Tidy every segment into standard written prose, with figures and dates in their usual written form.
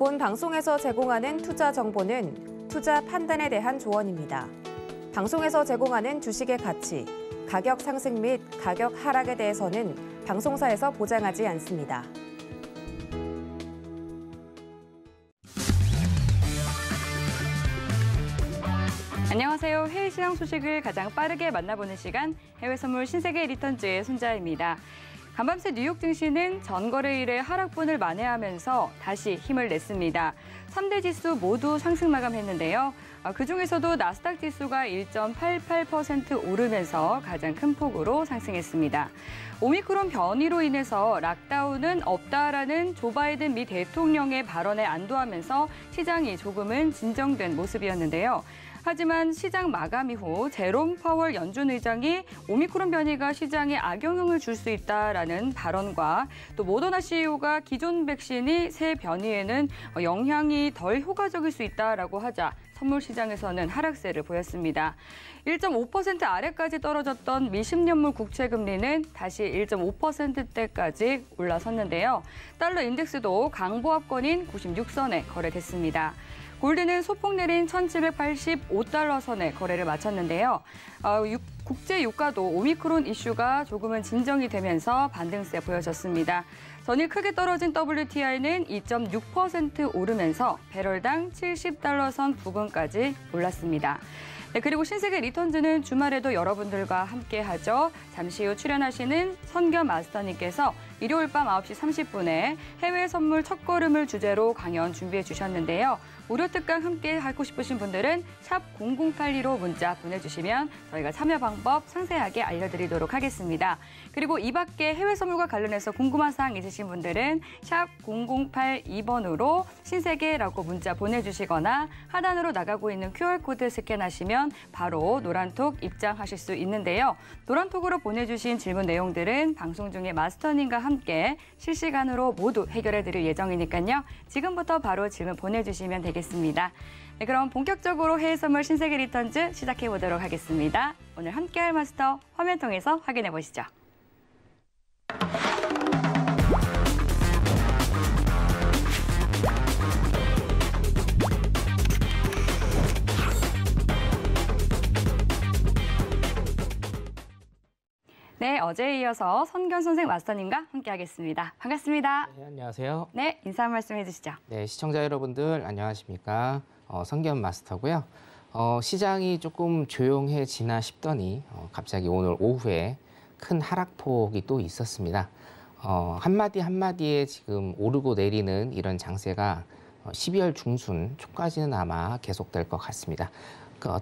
본 방송에서 제공하는 투자 정보는 투자 판단에 대한 조언입니다. 방송에서 제공하는 주식의 가치, 가격 상승 및 가격 하락에 대해서는 방송사에서 보장하지 않습니다. 안녕하세요. 해외 시장 소식을 가장 빠르게 만나보는 시간, 해외 선물 신세계 리턴즈의 손자입니다. 간밤새 뉴욕 증시는 전거래일의 하락분을 만회하면서 다시 힘을 냈습니다. 3대 지수 모두 상승 마감했는데요. 그중에서도 나스닥 지수가 1.88% 오르면서 가장 큰 폭으로 상승했습니다. 오미크론 변이로 인해서 락다운은 없다라는 조 바이든 미 대통령의 발언에 안도하면서 시장이 조금은 진정된 모습이었는데요. 하지만 시장 마감 이후 제롬 파월 연준 의장이 오미크론 변이가 시장에 악영향을 줄 수 있다라는 발언과 또 모더나 CEO가 기존 백신이 새 변이에는 영향이 덜 효과적일 수 있다라고 하자 선물 시장에서는 하락세를 보였습니다. 1.5% 아래까지 떨어졌던 미 10년물 국채 금리는 다시 1.5%대까지 올라섰는데요. 달러 인덱스도 강보합권인 96선에 거래됐습니다. 골드는 소폭 내린 1,785달러 선에 거래를 마쳤는데요. 국제 유가도 오미크론 이슈가 조금은 진정이 되면서 반등세 보여졌습니다. 전일 크게 떨어진 WTI는 2.6% 오르면서 배럴당 70달러 선 부근까지 올랐습니다. 네, 그리고 신세계 리턴즈는 주말에도 여러분들과 함께하죠. 잠시 후 출연하시는 선겸 마스터님께서 일요일 밤 9시 30분에 해외 선물 첫걸음을 주제로 강연 준비해 주셨는데요. 무료 특강 함께 하고 싶으신 분들은 샵 0082로 문자 보내주시면 저희가 참여 방법 상세하게 알려드리도록 하겠습니다. 그리고 이 밖에 해외 선물과 관련해서 궁금한 사항 있으신 분들은 샵 0082번으로 신세계라고 문자 보내주시거나 하단으로 나가고 있는 QR코드 스캔하시면 바로 노란톡 입장하실 수 있는데요. 노란톡으로 보내주신 질문 내용들은 방송 중에 마스터님과 함께 실시간으로 모두 해결해드릴 예정이니까요. 지금부터 바로 질문 보내주시면 되겠습니다. 네, 그럼 본격적으로 해외 선물 신세계 리턴즈 시작해보도록 하겠습니다. 오늘 함께할 마스터 화면 통해서 확인해 보시죠. 네, 어제에 이어서 선겸 선생 마스터님과 함께하겠습니다. 반갑습니다. 네, 안녕하세요. 네, 인사 한 말씀 해주시죠. 네, 시청자 여러분들 안녕하십니까. 선겸 마스터고요. 시장이 조금 조용해지나 싶더니 갑자기 오늘 오후에 큰 하락폭이 또 있었습니다. 한마디 한마디에 지금 오르고 내리는 이런 장세가 12월 중순 초까지는 아마 계속될 것 같습니다.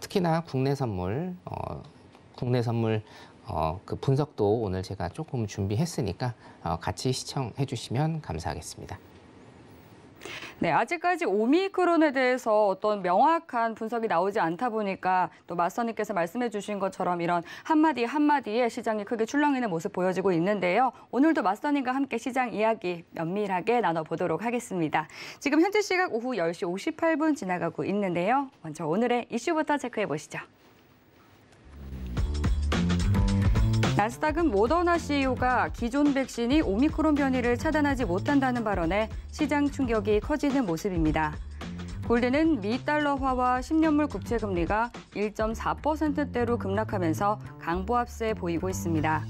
특히나 국내 선물 그 분석도 오늘 제가 조금 준비했으니까 같이 시청해 주시면 감사하겠습니다. 네, 아직까지 오미크론에 대해서 어떤 명확한 분석이 나오지 않다 보니까 또 마스터님께서 말씀해 주신 것처럼 이런 한마디 한마디에 시장이 크게 출렁이는 모습 보여지고 있는데요. 오늘도 마스터님과 함께 시장 이야기 면밀하게 나눠보도록 하겠습니다. 지금 현재 시각 오후 10시 58분 지나가고 있는데요. 먼저 오늘의 이슈부터 체크해 보시죠. 나스닥은 모더나 CEO가 기존 백신이 오미크론 변이를 차단하지 못한다는 발언에 시장 충격이 커지는 모습입니다. 골드는 미 달러화와 10년물 국채 금리가 1.4%대로 급락하면서 강보합세 보이고 있습니다.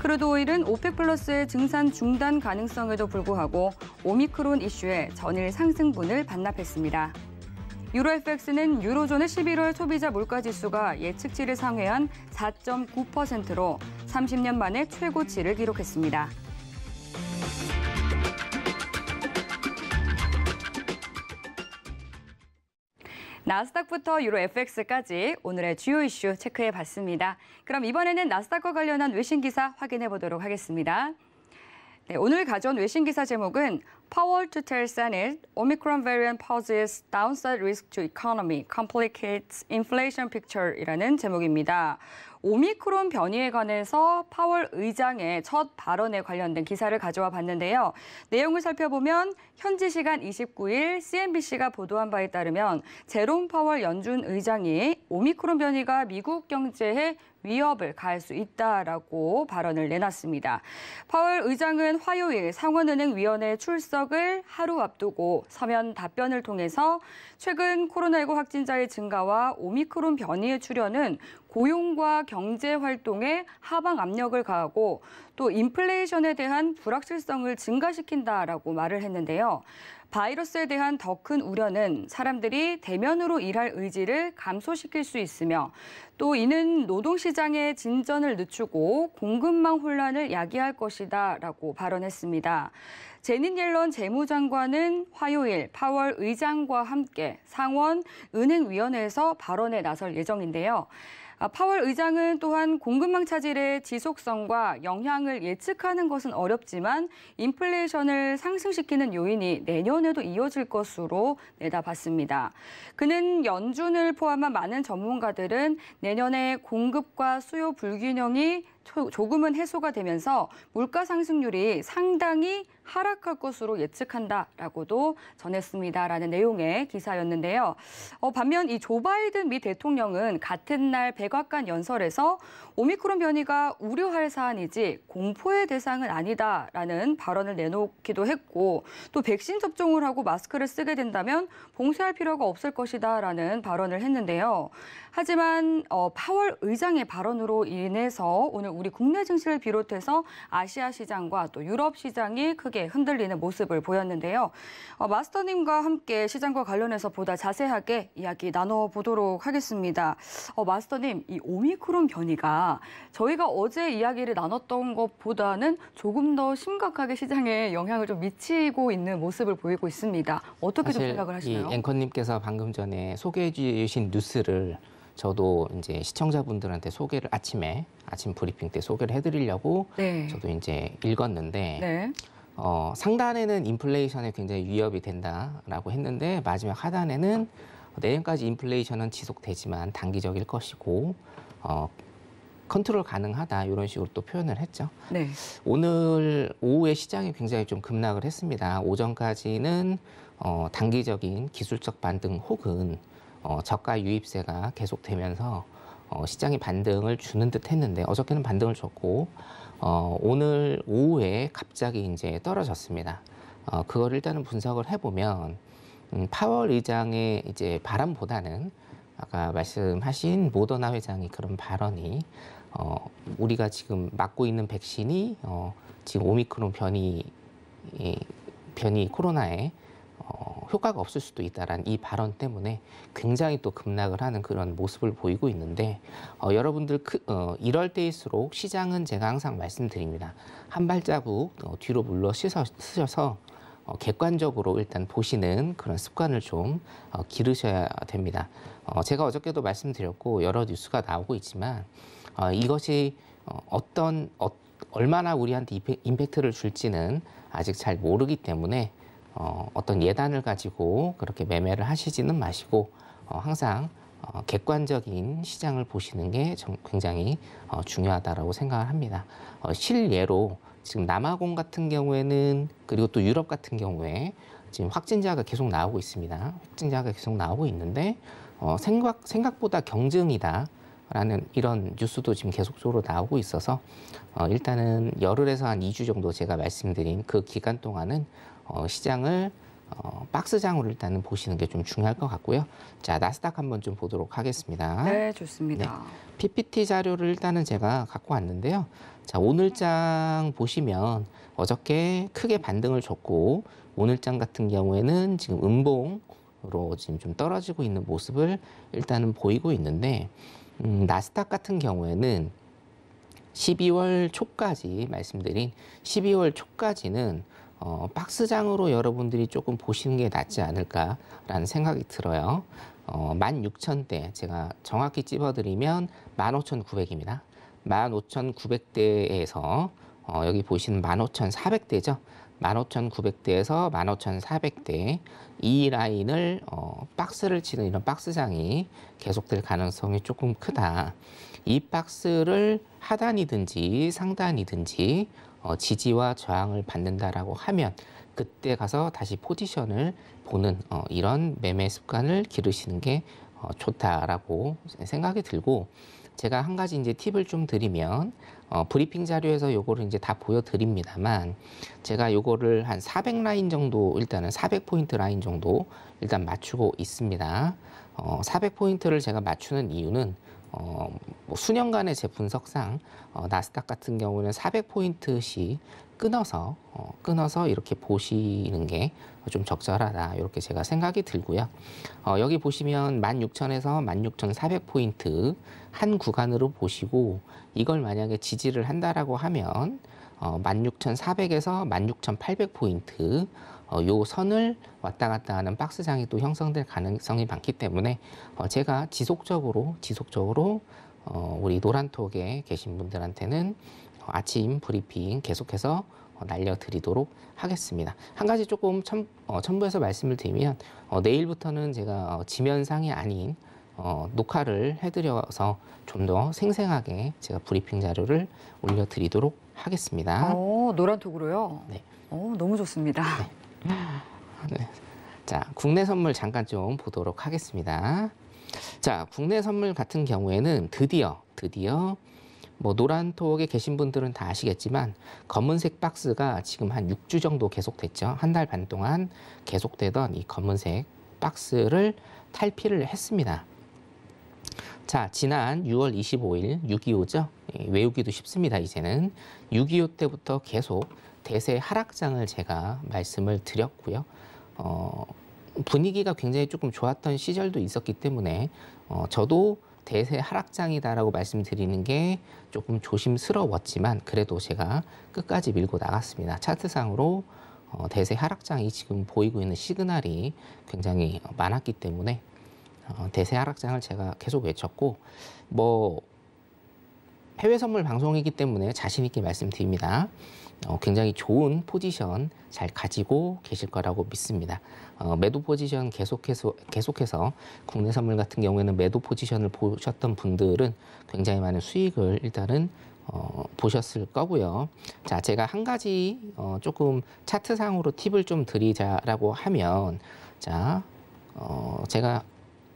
크루드 오일은 오펙 플러스의 증산 중단 가능성에도 불구하고 오미크론 이슈에 전일 상승분을 반납했습니다. 유로 FX는 유로존의 11월 소비자 물가지수가 예측치를 상회한 4.9%로 30년 만에 최고치를 기록했습니다. 나스닥부터 유로 FX까지 오늘의 주요 이슈 체크해 봤습니다. 그럼 이번에는 나스닥과 관련한 외신 기사 확인해 보도록 하겠습니다. 네, 오늘 가져온 외신 기사 제목은 Powell to tell Senate, Omicron variant poses downside risk to economy, complicates inflation picture이라는 제목입니다. 오미크론 변이에 관해서 파월 의장의 첫 발언에 관련된 기사를 가져와 봤는데요. 내용을 살펴보면 현지 시간 29일 CNBC가 보도한 바에 따르면 제롬 파월 연준 의장이 오미크론 변이가 미국 경제에 위협을 가할 수 있다라고 발언을 내놨습니다. 파월 의장은 화요일 상원은행 위원회 출석 추석을 하루 앞두고 서면 답변을 통해서 최근 코로나19 확진자의 증가와 오미크론 변이의 출현은 고용과 경제 활동에 하방 압력을 가하고 또 인플레이션에 대한 불확실성을 증가시킨다라고 말을 했는데요. 바이러스에 대한 더 큰 우려는 사람들이 대면으로 일할 의지를 감소시킬 수 있으며 또 이는 노동시장의 진전을 늦추고 공급망 혼란을 야기할 것이다라고 발언했습니다. 제닛 옐런 재무장관은 화요일 파월 의장과 함께 상원 은행위원회에서 발언에 나설 예정인데요. 파월 의장은 또한 공급망 차질의 지속성과 영향을 예측하는 것은 어렵지만 인플레이션을 상승시키는 요인이 내년에도 이어질 것으로 내다봤습니다. 그는 연준을 포함한 많은 전문가들은 내년에 공급과 수요 불균형이 조금은 해소가 되면서 물가 상승률이 상당히 하락할 것으로 예측한다라고도 전했습니다라는 내용의 기사였는데요. 반면 이 조 바이든 미 대통령은 같은 날 백악관 연설에서 오미크론 변이가 우려할 사안이지 공포의 대상은 아니다라는 발언을 내놓기도 했고 또 백신 접종을 하고 마스크를 쓰게 된다면 봉쇄할 필요가 없을 것이다라는 발언을 했는데요. 하지만 파월 의장의 발언으로 인해서 오늘 우리 국내 증시를 비롯해서 아시아 시장과 또 유럽 시장이 크게 흔들리는 모습을 보였는데요. 마스터님과 함께 시장과 관련해서 보다 자세하게 이야기 나눠보도록 하겠습니다. 마스터님, 이 오미크론 변이가 저희가 어제 이야기를 나눴던 것보다는 조금 더 심각하게 시장에 영향을 좀 미치고 있는 모습을 보이고 있습니다. 어떻게 좀 생각을 하시나요? 이 앵커님께서 방금 전에 소개해 주신 뉴스를 저도 이제 시청자분들한테 소개를 아침 브리핑 때 소개를 해드리려고 네. 저도 이제 읽었는데 네. 상단에는 인플레이션에 굉장히 위협이 된다라고 했는데 마지막 하단에는 내년까지 인플레이션은 지속되지만 단기적일 것이고 컨트롤 가능하다 이런 식으로 또 표현을 했죠. 네. 오늘 오후에 시장이 굉장히 좀 급락을 했습니다. 오전까지는 단기적인 기술적 반등 혹은 저가 유입세가 계속되면서 시장이 반등을 주는 듯 했는데 어저께는 반등을 줬고 오늘 오후에 갑자기 이제 떨어졌습니다. 그걸 일단은 분석을 해보면 파월 의장의 이제 바람보다는 아까 말씀하신 모더나 회장이 그런 발언이 우리가 지금 맞고 있는 백신이 지금 오미크론 변이 코로나에 효과가 없을 수도 있다라는 이 발언 때문에 굉장히 또 급락을 하는 그런 모습을 보이고 있는데 여러분들 이럴 때일수록 시장은 제가 항상 말씀드립니다. 한 발자국 뒤로 물러서셔서 객관적으로 일단 보시는 그런 습관을 좀 기르셔야 됩니다. 제가 어저께도 말씀드렸고 여러 뉴스가 나오고 있지만 이것이 얼마나 우리한테 임팩트를 줄지는 아직 잘 모르기 때문에 어떤 예단을 가지고 그렇게 매매를 하시지는 마시고 항상 객관적인 시장을 보시는 게 굉장히 중요하다라고 생각을 합니다. 실예로 지금 남아공 같은 경우에는 그리고 또 유럽 같은 경우에 지금 확진자가 계속 나오고 있습니다. 확진자가 계속 나오고 있는데 생각보다 경증이다라는 이런 뉴스도 지금 계속적으로 나오고 있어서 일단은 열흘에서 한 2주 정도 제가 말씀드린 그 기간 동안은 시장을 박스장으로 일단은 보시는 게 좀 중요할 것 같고요. 자, 나스닥 한번 좀 보도록 하겠습니다. 네, 좋습니다. 네. PPT 자료를 일단은 제가 갖고 왔는데요. 자, 오늘장 보시면 어저께 크게 반등을 줬고 오늘장 같은 경우에는 지금 음봉으로 지금 좀 떨어지고 있는 모습을 일단은 보이고 있는데 나스닥 같은 경우에는 12월 초까지 말씀드린 12월 초까지는 박스장으로 여러분들이 조금 보시는 게 낫지 않을까라는 생각이 들어요. 16,000대 제가 정확히 찝어드리면 15,900입니다. 15,900대에서 여기 보시는 15,400대죠. 15,900대에서 15,400대 이 라인을 박스를 치는 이런 박스장이 계속될 가능성이 조금 크다. 이 박스를 하단이든지 상단이든지 지지와 저항을 받는다라고 하면 그때 가서 다시 포지션을 보는 이런 매매 습관을 기르시는 게 좋다라고 생각이 들고 제가 한 가지 이제 팁을 좀 드리면 브리핑 자료에서 요거를 이제 다 보여드립니다만 제가 요거를 한 400라인 정도 일단은 400포인트 라인 정도 일단 맞추고 있습니다. 400포인트를 제가 맞추는 이유는 뭐 수년간의 제 분석상 나스닥 같은 경우는 400포인트씩 끊어서 이렇게 보시는 게 좀 적절하다 이렇게 제가 생각이 들고요. 여기 보시면 16,000에서 16,400포인트 한 구간으로 보시고 이걸 만약에 지지를 한다라고 하면 16,400에서 16,800포인트 요 선을 왔다 갔다 하는 박스장이 또 형성될 가능성이 많기 때문에 제가 지속적으로 우리 노란톡에 계신 분들한테는 아침 브리핑 계속해서 날려드리도록 하겠습니다. 한 가지 조금 첨부해서 말씀을 드리면 내일부터는 제가 지면상이 아닌 녹화를 해드려서 좀 더 생생하게 제가 브리핑 자료를 올려드리도록 하겠습니다. 노란톡으로요? 네. 너무 좋습니다. 네. 자, 국내 선물 잠깐 좀 보도록 하겠습니다. 자, 국내 선물 같은 경우에는 드디어 뭐 노란톡에 계신 분들은 다 아시겠지만 검은색 박스가 지금 한 6주 정도 계속됐죠. 한 달 반 동안 계속되던 이 검은색 박스를 탈피를 했습니다. 자, 지난 6월 25일 6.25죠. 외우기도 쉽습니다. 이제는 6.25 때부터 계속 대세 하락장을 제가 말씀을 드렸고요. 분위기가 굉장히 조금 좋았던 시절도 있었기 때문에 저도 대세 하락장이다라고 말씀드리는 게 조금 조심스러웠지만 그래도 제가 끝까지 밀고 나갔습니다. 차트상으로 대세 하락장이 지금 보이고 있는 시그널이 굉장히 많았기 때문에 대세 하락장을 제가 계속 외쳤고 뭐 해외 선물 방송이기 때문에 자신 있게 말씀드립니다. 굉장히 좋은 포지션 잘 가지고 계실 거라고 믿습니다. 매도 포지션 계속해서 국내 선물 같은 경우에는 매도 포지션을 보셨던 분들은 굉장히 많은 수익을 일단은 보셨을 거고요. 자, 제가 한 가지 조금 차트상으로 팁을 좀 드리자라고 하면 자, 제가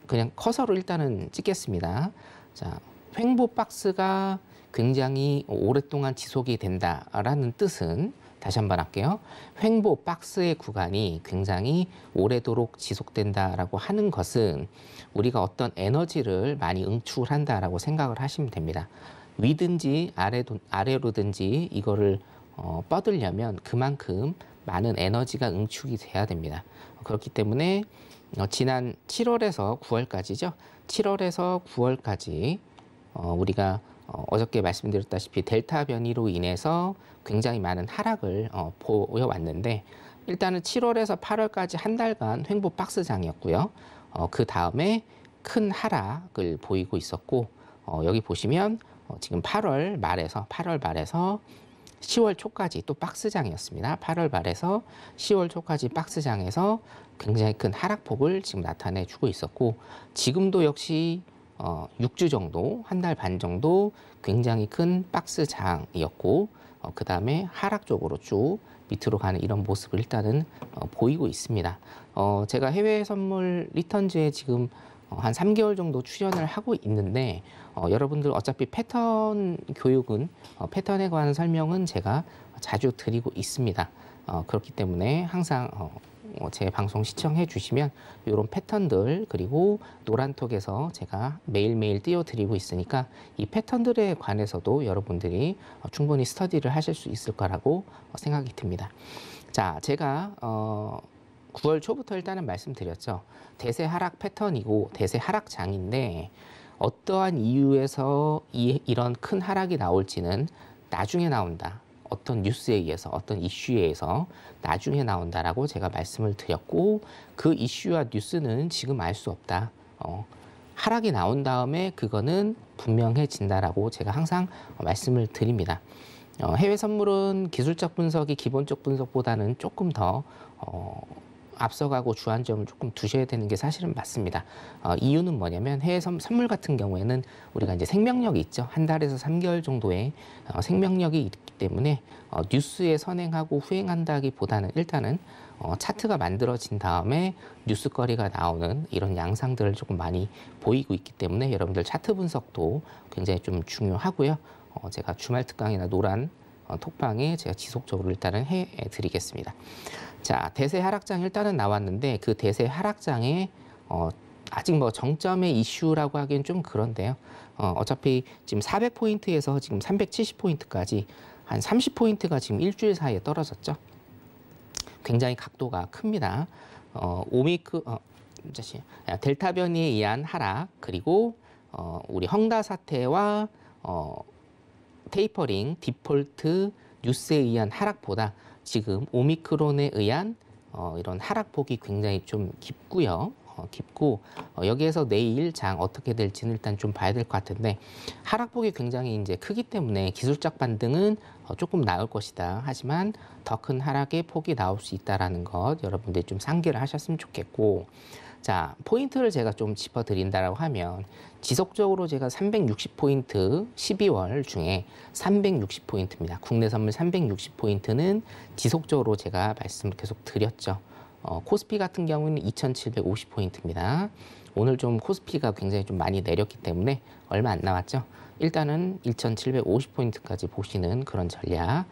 그냥 커서로 일단은 찍겠습니다. 자, 횡보 박스가 굉장히 오랫동안 지속이 된다라는 뜻은 다시 한번 할게요. 횡보 박스의 구간이 굉장히 오래도록 지속된다라고 하는 것은 우리가 어떤 에너지를 많이 응축을 한다라고 생각을 하시면 됩니다. 위든지 아래로든지 이거를 뻗으려면 그만큼 많은 에너지가 응축이 돼야 됩니다. 그렇기 때문에 지난 7월에서 9월까지죠. 7월에서 9월까지 우리가 어저께 말씀드렸다시피 델타 변이로 인해서 굉장히 많은 하락을 보여왔는데 일단은 7월에서 8월까지 한 달간 횡보 박스장이었고요. 그 다음에 큰 하락을 보이고 있었고 여기 보시면 지금 8월 말에서 10월 초까지 또 박스장이었습니다. 8월 말에서 10월 초까지 박스장에서 굉장히 큰 하락폭을 지금 나타내주고 있었고 지금도 역시 6주 정도, 한 달 반 정도 굉장히 큰 박스장이었고 그 다음에 하락 쪽으로 쭉 밑으로 가는 이런 모습을 일단은 보이고 있습니다. 제가 해외 선물 리턴즈에 지금 한 3개월 정도 출연을 하고 있는데 여러분들 어차피 패턴 교육은 패턴에 관한 설명은 제가 자주 드리고 있습니다. 그렇기 때문에 항상 제 방송 시청해 주시면 이런 패턴들 그리고 노란톡에서 제가 매일매일 띄워드리고 있으니까 이 패턴들에 관해서도 여러분들이 충분히 스터디를 하실 수 있을 거라고 생각이 듭니다. 자, 제가 9월 초부터 일단은 말씀드렸죠. 대세 하락 패턴이고 대세 하락장인데 어떠한 이유에서 이런 큰 하락이 나올지는 나중에 나온다. 어떤 뉴스에 의해서 어떤 이슈에 의해서 나중에 나온다라고 제가 말씀을 드렸고 그 이슈와 뉴스는 지금 알 수 없다. 하락이 나온 다음에 그거는 분명해진다라고 제가 항상 말씀을 드립니다. 해외 선물은 기술적 분석이 기본적 분석보다는 조금 더 앞서가고 주안점을 조금 두셔야 되는 게 사실은 맞습니다. 이유는 뭐냐면 해외 선물 같은 경우에는 우리가 이제 생명력이 있죠. 한 달에서 3개월 정도의 생명력이 있기 때문에 뉴스에 선행하고 후행한다기보다는 일단은 차트가 만들어진 다음에 뉴스거리가 나오는 이런 양상들을 조금 많이 보이고 있기 때문에 여러분들 차트 분석도 굉장히 좀 중요하고요. 제가 주말 특강이나 노란 톡방에 제가 지속적으로 일단은 해드리겠습니다. 자, 대세 하락장 일단은 나왔는데 그 대세 하락장에 아직 뭐 정점의 이슈라고 하기엔 좀 그런데요. 어차피 지금 400포인트에서 지금 370포인트까지 한 30포인트가 지금 일주일 사이에 떨어졌죠. 굉장히 각도가 큽니다. 델타 변이에 의한 하락, 그리고 우리 헝다 사태와 테이퍼링, 디폴트, 뉴스에 의한 하락보다 지금 오미크론에 의한 이런 하락폭이 굉장히 좀 깊고요. 깊고 여기에서 내일 장 어떻게 될지는 일단 좀 봐야 될 것 같은데 하락폭이 굉장히 이제 크기 때문에 기술적 반등은 조금 나올 것이다. 하지만 더 큰 하락의 폭이 나올 수 있다라는 것 여러분들이 좀 상기를 하셨으면 좋겠고, 자, 포인트를 제가 좀 짚어드린다라고 하면 지속적으로 제가 360포인트 12월 중에 360포인트입니다. 국내 선물 360포인트는 지속적으로 제가 말씀을 계속 드렸죠. 코스피 같은 경우는 2,750포인트입니다. 오늘 좀 코스피가 굉장히 좀 많이 내렸기 때문에 얼마 안 남았죠. 일단은 1,750포인트까지 보시는 그런 전략.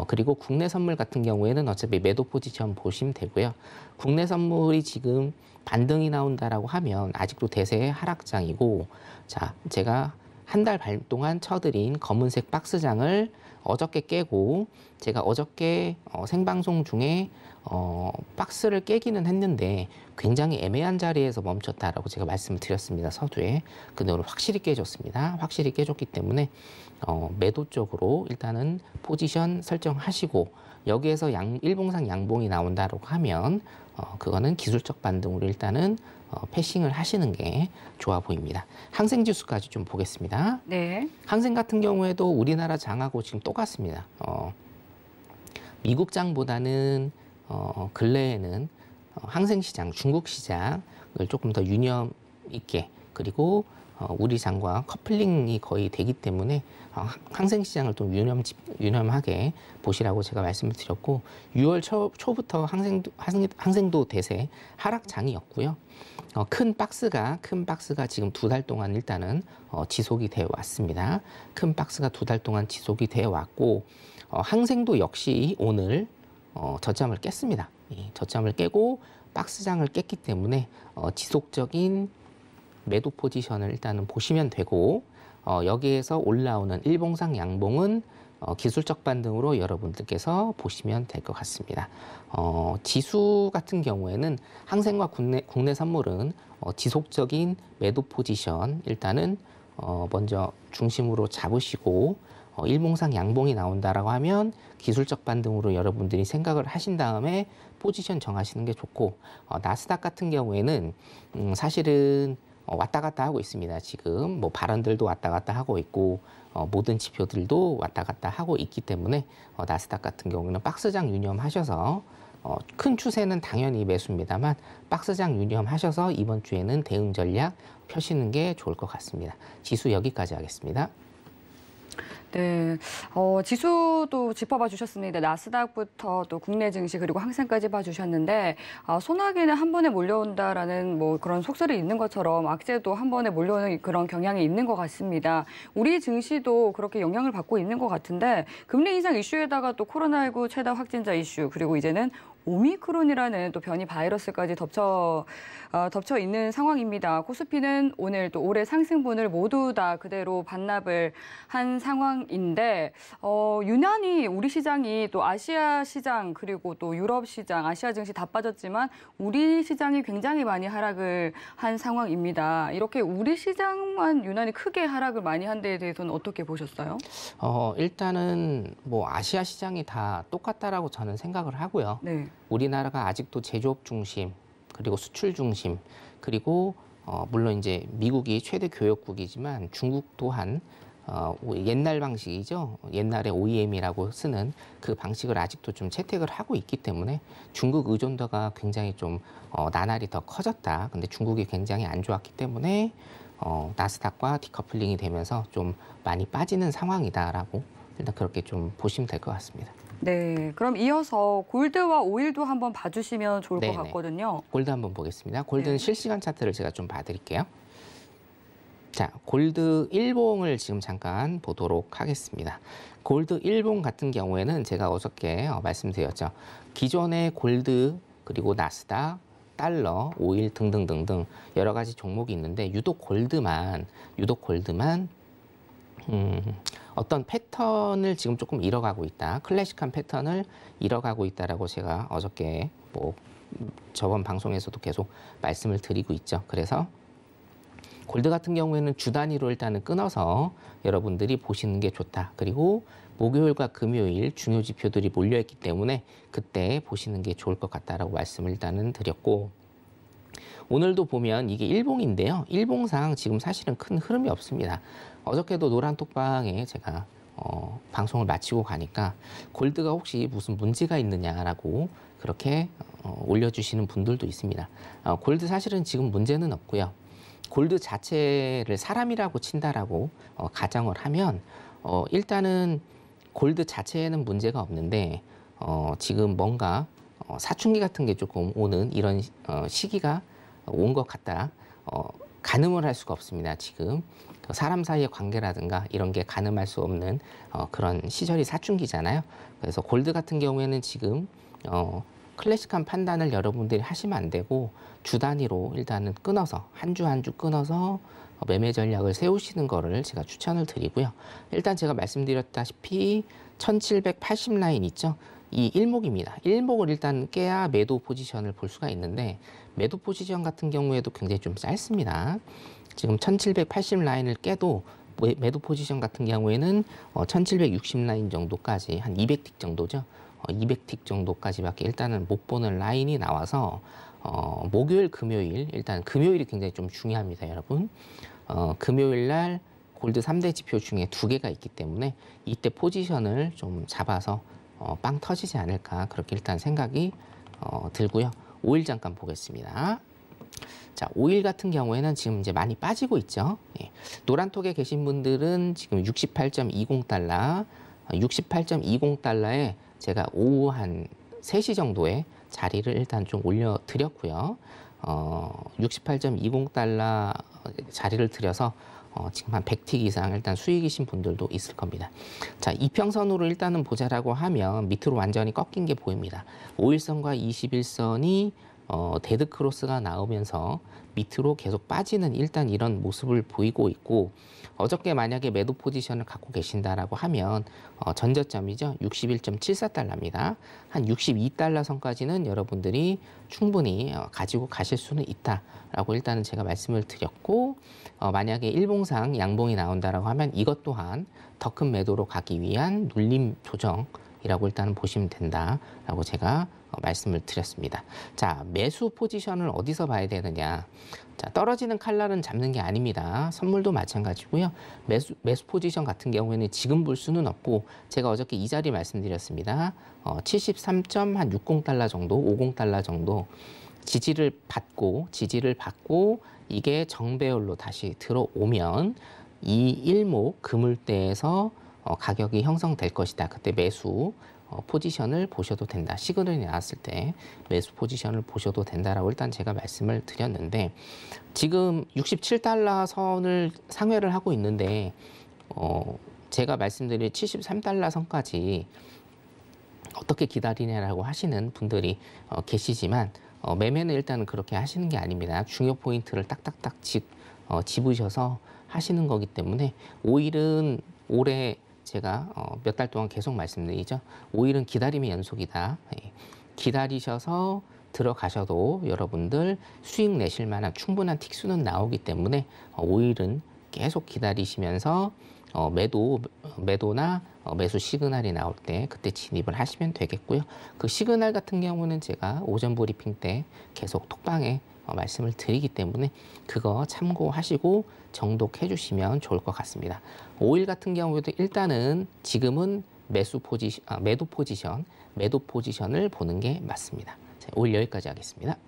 그리고 국내 선물 같은 경우에는 어차피 매도 포지션 보시면 되고요. 국내 선물이 지금 반등이 나온다라고 하면 아직도 대세 하락장이고, 자, 제가 한 달 반 동안 쳐드린 검은색 박스장을 어저께 깨고, 제가 어저께 생방송 중에 박스를 깨기는 했는데 굉장히 애매한 자리에서 멈췄다라고 제가 말씀을 드렸습니다. 서두에. 근데 오늘 확실히 깨졌습니다. 확실히 깨졌기 때문에 매도 쪽으로 일단은 포지션 설정하시고, 여기에서 일봉상 양봉이 나온다고 하면 그거는 기술적 반등으로 일단은 패싱을 하시는 게 좋아 보입니다. 항생지수까지 좀 보겠습니다. 네. 항생 같은 경우에도 우리나라 장하고 지금 똑같습니다. 미국 장보다는 근래에는 항생시장, 중국 시장을 조금 더 유념 있게, 그리고 우리 장과 커플링이 거의 되기 때문에 항생시장을 좀 유념하게 보시라고 제가 말씀을 드렸고, 6월 초부터 항생도 대세 하락장이었고요. 큰 박스가 지금 2달 동안 일단은 지속이 되어 왔습니다. 큰 박스가 2달 동안 지속이 되어 왔고, 항생도 역시 오늘 저점을 깼습니다. 저점을 깨고 박스장을 깼기 때문에 지속적인 매도 포지션을 일단은 보시면 되고, 여기에서 올라오는 일봉상 양봉은 기술적 반등으로 여러분들께서 보시면 될 것 같습니다. 지수 같은 경우에는 항생과 국내 선물은 지속적인 매도 포지션 일단은 먼저 중심으로 잡으시고, 일봉상 양봉이 나온다라고 하면 기술적 반등으로 여러분들이 생각을 하신 다음에 포지션 정하시는 게 좋고, 나스닥 같은 경우에는 사실은 왔다 갔다 하고 있습니다. 지금 뭐 발언들도 왔다 갔다 하고 있고 모든 지표들도 왔다 갔다 하고 있기 때문에 나스닥 같은 경우는 박스장 유념하셔서 큰 추세는 당연히 매수입니다만 박스장 유념하셔서 이번 주에는 대응 전략 펴시는 게 좋을 것 같습니다. 지수 여기까지 하겠습니다. 네, 지수도 짚어봐 주셨습니다. 나스닥부터 또 국내 증시 그리고 항생까지 봐주셨는데 소나기는 한 번에 몰려온다라는 뭐 그런 속설이 있는 것처럼 악재도 한 번에 몰려오는 그런 경향이 있는 것 같습니다. 우리 증시도 그렇게 영향을 받고 있는 것 같은데 금리 인상 이슈에다가 또 코로나19 최다 확진자 이슈 그리고 이제는 오미크론이라는 또 변이 바이러스까지 덮쳐 있는 상황입니다. 코스피는 오늘 또 올해 상승분을 모두 다 그대로 반납을 한 상황인데 유난히 우리 시장이 또 아시아 시장 그리고 또 유럽 시장, 아시아 증시 다 빠졌지만 우리 시장이 굉장히 많이 하락을 한 상황입니다. 이렇게 우리 시장만 유난히 크게 하락을 많이 한 데에 대해서는 어떻게 보셨어요? 일단은 뭐 아시아 시장이 다 똑같다라고 저는 생각을 하고요. 네. 우리나라가 아직도 제조업 중심, 그리고 수출 중심, 그리고 물론 이제 미국이 최대 교역국이지만 중국 또한 옛날 방식이죠. 옛날에 OEM이라고 쓰는 그 방식을 아직도 좀 채택을 하고 있기 때문에 중국 의존도가 굉장히 좀 나날이 더 커졌다. 근데 중국이 굉장히 안 좋았기 때문에 나스닥과 디커플링이 되면서 좀 많이 빠지는 상황이다라고 일단 그렇게 좀 보시면 될 것 같습니다. 네, 그럼 이어서 골드와 오일도 한번 봐주시면 좋을 네네. 것 같거든요. 골드 한번 보겠습니다. 골드는 네. 실시간 차트를 제가 좀 봐드릴게요. 자, 골드 일봉을 지금 잠깐 보도록 하겠습니다. 골드 일봉 같은 경우에는 제가 어저께 말씀드렸죠. 기존의 골드 그리고 나스닥, 달러, 오일 등등등등 여러 가지 종목이 있는데 유독 골드만 어떤 패턴을 지금 조금 잃어가고 있다. 클래식한 패턴을 잃어가고 있다라고 제가 어저께 저번 방송에서도 계속 말씀을 드리고 있죠. 그래서 골드 같은 경우에는 주 단위로 일단은 끊어서 여러분들이 보시는 게 좋다. 그리고 목요일과 금요일 중요 지표들이 몰려있기 때문에 그때 보시는 게 좋을 것 같다라고 말씀을 일단은 드렸고, 오늘도 보면 이게 일봉인데요. 일봉상 지금 사실은 큰 흐름이 없습니다. 어저께도 노란톡방에 제가 방송을 마치고 가니까 골드가 혹시 무슨 문제가 있느냐라고 그렇게 올려주시는 분들도 있습니다. 골드 사실은 지금 문제는 없고요. 골드 자체를 사람이라고 친다라고 가정을 하면 일단은 골드 자체에는 문제가 없는데 지금 뭔가 사춘기 같은 게 조금 오는 이런 시기가 온 것 같다. 가늠을 할 수가 없습니다. 지금 사람 사이의 관계라든가 이런 게 가늠할 수 없는 그런 시절이 사춘기잖아요. 그래서 골드 같은 경우에는 지금 클래식한 판단을 여러분들이 하시면 안 되고 주 단위로 일단은 끊어서 한 주 한 주 끊어서 매매 전략을 세우시는 거를 제가 추천을 드리고요. 일단 제가 말씀드렸다시피 1780 라인 있죠? 이 일목입니다. 일목을 일단 깨야 매도 포지션을 볼 수가 있는데 매도 포지션 같은 경우에도 굉장히 좀 짧습니다. 지금 1780 라인을 깨도 매도 포지션 같은 경우에는 1760 라인 정도까지 한 200틱 정도죠. 200틱 정도까지밖에 일단은 못 보는 라인이 나와서 목요일, 금요일, 일단 금요일이 굉장히 좀 중요합니다, 여러분. 금요일 날 골드 3대 지표 중에 2개가 있기 때문에 이때 포지션을 좀 잡아서 빵 터지지 않을까 그렇게 일단 생각이 들고요. 5일 잠깐 보겠습니다. 자, 5일 같은 경우에는 지금 이제 많이 빠지고 있죠. 예. 노란톡에 계신 분들은 지금 68.20달러, 68.20달러에 제가 오후 한 3시 정도에 자리를 일단 좀 올려드렸고요. 68.20달러 자리를 들여서 지금 한 100틱 이상 일단 수익이신 분들도 있을 겁니다. 자, 이평선으로 일단은 보자라고 하면 밑으로 완전히 꺾인 게 보입니다. 5일선과 21선이 데드 크로스가 나오면서 밑으로 계속 빠지는 일단 이런 모습을 보이고 있고, 어저께 만약에 매도 포지션을 갖고 계신다라고 하면 전저점이죠. 61.74달러입니다. 한 62달러 선까지는 여러분들이 충분히 가지고 가실 수는 있다라고 일단은 제가 말씀을 드렸고, 만약에 일봉상 양봉이 나온다라고 하면 이것 또한 더 큰 매도로 가기 위한 눌림 조정이라고 일단은 보시면 된다라고 제가 말씀을 드렸습니다. 자, 매수 포지션을 어디서 봐야 되느냐. 자, 떨어지는 칼날은 잡는 게 아닙니다. 선물도 마찬가지고요. 매수 포지션 같은 경우에는 지금 볼 수는 없고, 제가 어저께 이 자리 말씀드렸습니다. 73.60달러 정도, 50달러 정도 지지를 받고 이게 정배열로 다시 들어오면 이 일목 그물대에서 가격이 형성될 것이다. 그때 매수 포지션을 보셔도 된다. 시그널이 나왔을 때 매수 포지션을 보셔도 된다라고 일단 제가 말씀을 드렸는데, 지금 67달러 선을 상회를 하고 있는데 제가 말씀드린 73달러 선까지 어떻게 기다리냐라고 하시는 분들이 계시지만 매매는 일단은 그렇게 하시는 게 아닙니다. 중요 포인트를 딱딱딱 집으셔서 하시는 거기 때문에 오일은 올해 제가 몇 달 동안 계속 말씀드리죠. 오일은 기다림의 연속이다. 기다리셔서 들어가셔도 여러분들 수익 내실 만한 충분한 틱수는 나오기 때문에 오일은 계속 기다리시면서 매도나 매수 시그널이 나올 때 그때 진입을 하시면 되겠고요. 그 시그널 같은 경우는 제가 오전 브리핑 때 계속 톡방에 말씀을 드리기 때문에 그거 참고하시고 정독해 주시면 좋을 것 같습니다. 5일 같은 경우에도 일단은 지금은 매도 포지션을 보는 게 맞습니다. 자, 5일 여기까지 하겠습니다.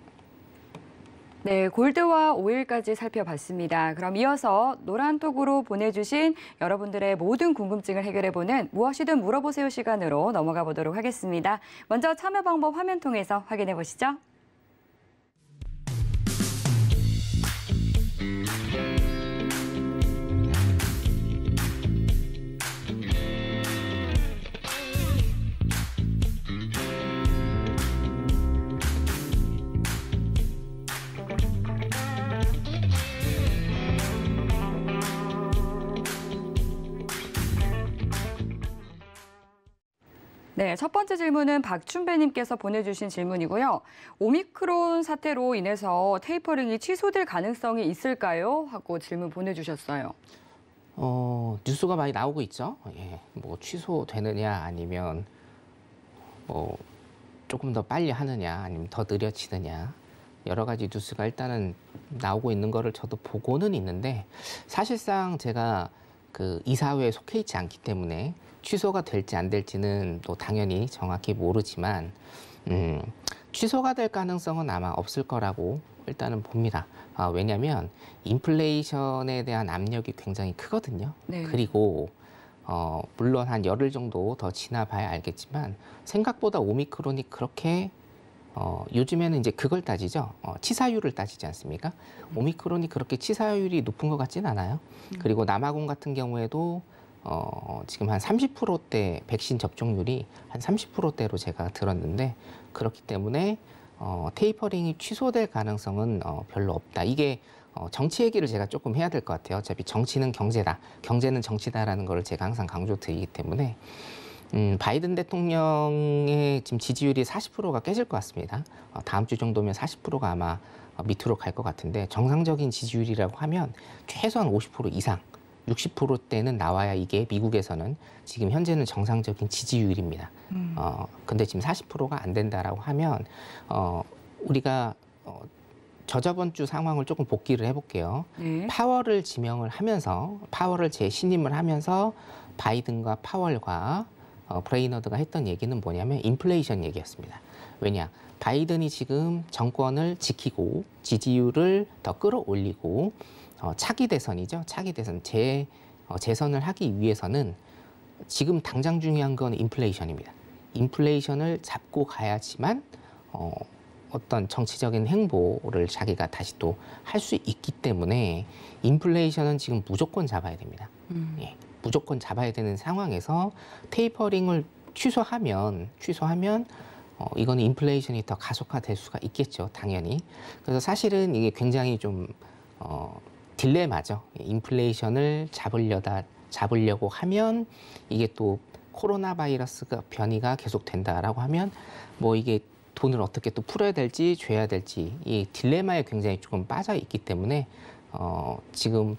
네, 골드와 오일까지 살펴봤습니다. 그럼 이어서 노란톡으로 보내주신 여러분들의 모든 궁금증을 해결해보는 무엇이든 물어보세요 시간으로 넘어가 보도록 하겠습니다. 먼저 참여 방법 화면 통해서 확인해 보시죠. 네, 첫 번째 질문은 박춘배님께서 보내주신 질문이고요. 오미크론 사태로 인해서 테이퍼링이 취소될 가능성이 있을까요? 하고 질문 보내주셨어요. 뉴스가 많이 나오고 있죠. 예, 뭐 취소되느냐 아니면 뭐 조금 더 빨리 하느냐 아니면 더 느려지느냐 여러 가지 뉴스가 일단은 나오고 있는 거를 저도 보고는 있는데 사실상 제가 그 이사회에 속해 있지 않기 때문에 취소가 될지 안 될지는 또 당연히 정확히 모르지만 취소가 될 가능성은 아마 없을 거라고 일단은 봅니다. 왜냐하면 인플레이션에 대한 압력이 굉장히 크거든요. 네. 그리고 물론 한 열흘 정도 더 지나봐야 알겠지만 생각보다 오미크론이 그렇게 요즘에는 이제 그걸 따지죠. 치사율을 따지지 않습니까? 오미크론이 그렇게 치사율이 높은 것 같진 않아요. 그리고 남아공 같은 경우에도 지금 한 30%대 백신 접종률이 한 30%대로 제가 들었는데 그렇기 때문에 테이퍼링이 취소될 가능성은 별로 없다. 이게 정치 얘기를 제가 조금 해야 될 것 같아요. 어차피 정치는 경제다, 경제는 정치다라는 걸 제가 항상 강조드리기 때문에 바이든 대통령의 지금 지지율이 40%가 깨질 것 같습니다. 다음 주 정도면 40%가 아마 밑으로 갈 것 같은데 정상적인 지지율이라고 하면 최소한 50% 이상, 60%대는 나와야 이게 미국에서는 지금 현재는 정상적인 지지율입니다. 근데 지금 40%가 안 된다라고 하면 우리가 저저번 주 상황을 조금 복기를 해볼게요. 네. 파월을 지명을 하면서 파월을 재신임을 하면서 바이든과 파월과 브레이너드가 했던 얘기는 뭐냐면 인플레이션 얘기였습니다. 왜냐? 바이든이 지금 정권을 지키고 지지율을 더 끌어올리고 차기 대선이죠. 차기 대선 재선을 하기 위해서는 지금 당장 중요한 건 인플레이션입니다. 인플레이션을 잡고 가야지만 어떤 정치적인 행보를 자기가 다시 또 할 수 있기 때문에 인플레이션은 지금 무조건 잡아야 됩니다. 예, 무조건 잡아야 되는 상황에서 테이퍼링을 취소하면 이거는 인플레이션이 더 가속화될 수가 있겠죠, 당연히. 그래서 사실은 이게 굉장히 좀 딜레마죠. 인플레이션을 잡으려고 하면 이게 또 코로나 바이러스가 변이가 계속 된다라고 하면 뭐 이게 돈을 어떻게 또 풀어야 될지 줘야 될지 이 딜레마에 굉장히 조금 빠져 있기 때문에 지금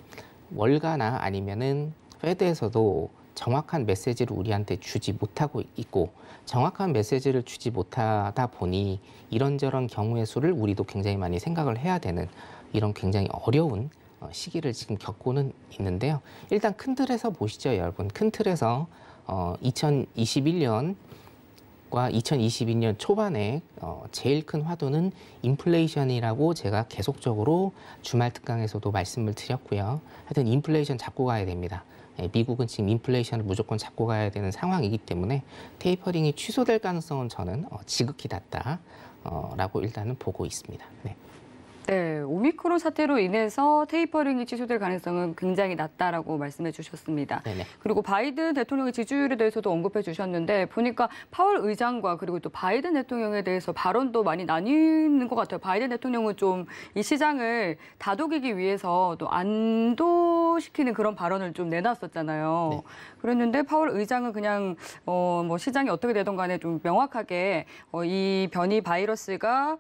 월가나 아니면은 페드에서도 정확한 메시지를 우리한테 주지 못하고 있고 정확한 메시지를 주지 못하다 보니 이런저런 경우의 수를 우리도 굉장히 많이 생각을 해야 되는 이런 굉장히 어려운 시기를 지금 겪고는 있는데요. 일단 큰 틀에서 보시죠, 여러분. 큰 틀에서 2021년과 2022년 초반에 제일 큰 화두는 인플레이션이라고 제가 계속적으로 주말 특강에서도 말씀을 드렸고요. 하여튼 인플레이션 잡고 가야 됩니다. 미국은 지금 인플레이션을 무조건 잡고 가야 되는 상황이기 때문에 테이퍼링이 취소될 가능성은 저는 지극히 낮다라고 일단은 보고 있습니다. 네. 네, 오미크론 사태로 인해서 테이퍼링이 취소될 가능성은 굉장히 낮다라고 말씀해 주셨습니다. 네네. 그리고 바이든 대통령의 지지율에 대해서도 언급해 주셨는데 보니까 파월 의장과 그리고 또 바이든 대통령에 대해서 발언도 많이 나뉘는 것 같아요. 바이든 대통령은 좀 이 시장을 다독이기 위해서 또 안도시키는 그런 발언을 좀 내놨었잖아요. 네. 그랬는데 파월 의장은 그냥 뭐 시장이 어떻게 되든 간에 좀 명확하게 이 변이 바이러스가